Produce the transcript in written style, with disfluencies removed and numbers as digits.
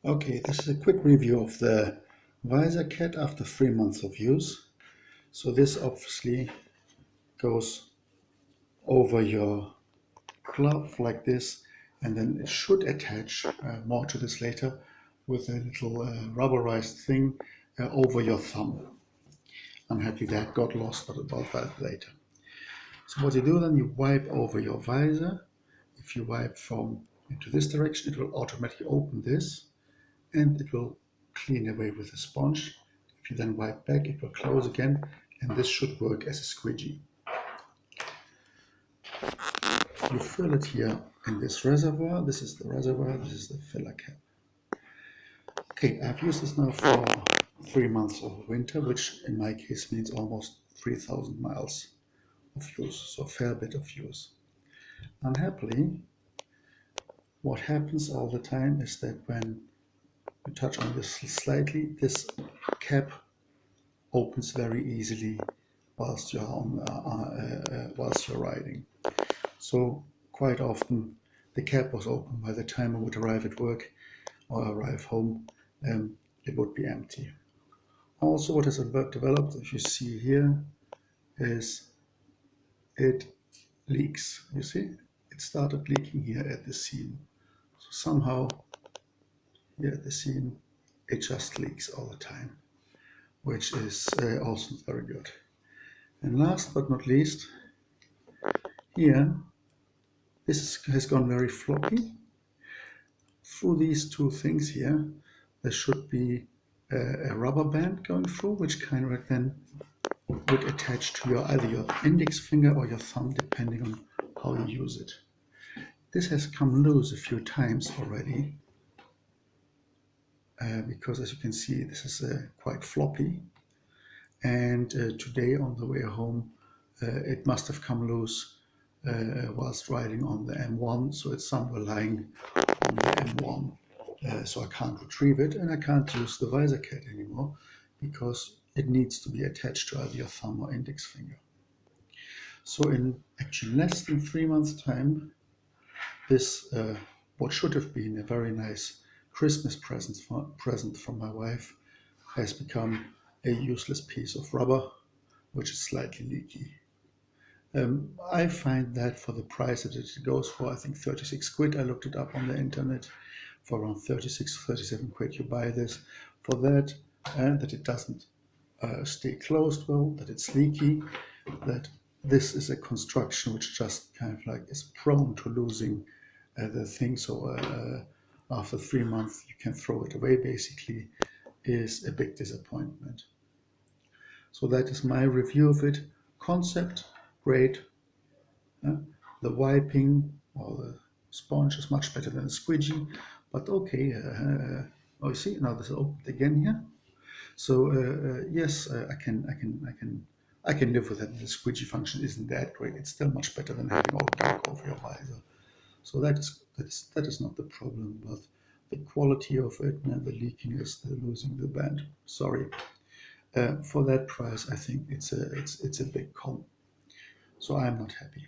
Okay, this is a quick review of the Visorcat after 3 months of use. So this obviously goes over your glove like this, and then it should attach, more to this later, with a little rubberized thing over your thumb. Unhappily that got lost, but about that later. So what you do then, you wipe over your visor. If you wipe from into this direction, it will automatically open this, and it will clean away with a sponge. If you then wipe back, it will close again, and this should work as a squeegee. You fill it here in this reservoir. This is the reservoir, this is the filler cap. Okay, I've used this now for 3 months of winter, which in my case means almost 3,000 miles of use, so a fair bit of use. Unhappily, what happens all the time is that when you touch on this slightly, this cap opens very easily whilst you're riding. So quite often the cap was open by the time I would arrive at work or arrive home. It would be empty. Also, what has developed, if you see here, is it leaks. You see, it started leaking here at the seam. So somehow here at the seam, it just leaks all the time, which is also very good. And last but not least, here, this has gone very floppy. Through these two things here, there should be a rubber band going through, which kind of then would attach to either your index finger or your thumb, depending on how you use it. This has come loose a few times already, because as you can see, this is quite floppy. And today on the way home, it must have come loose whilst riding on the M1, so it's somewhere lying on the M1. So I can't retrieve it, and I can't use the Visorcat anymore because it needs to be attached to either your thumb or index finger. So in actually less than 3 months' time, this what should have been a very nice Christmas present from my wife has become a useless piece of rubber, which is slightly leaky. I find that for the price that it goes for, I think 36 quid, I looked it up on the internet, for around 36, 37 quid you buy this. For that, and that it doesn't stay closed well, that it's leaky, that this is a construction which just kind of like is prone to losing the thing. So after 3 months you can throw it away, basically, is a big disappointment. So that is my review of it. Concept, great. The wiping or the sponge is much better than a squeegee, but okay. Oh, you see, now this is opened again here. So yes, I can live with that. The squeegee function isn't that great. It's still much better than having all dark over your visor. So that is not the problem, but the quality of it and the leakiness, the losing the band. Sorry. For that price, I think it's a big con. So I'm not happy.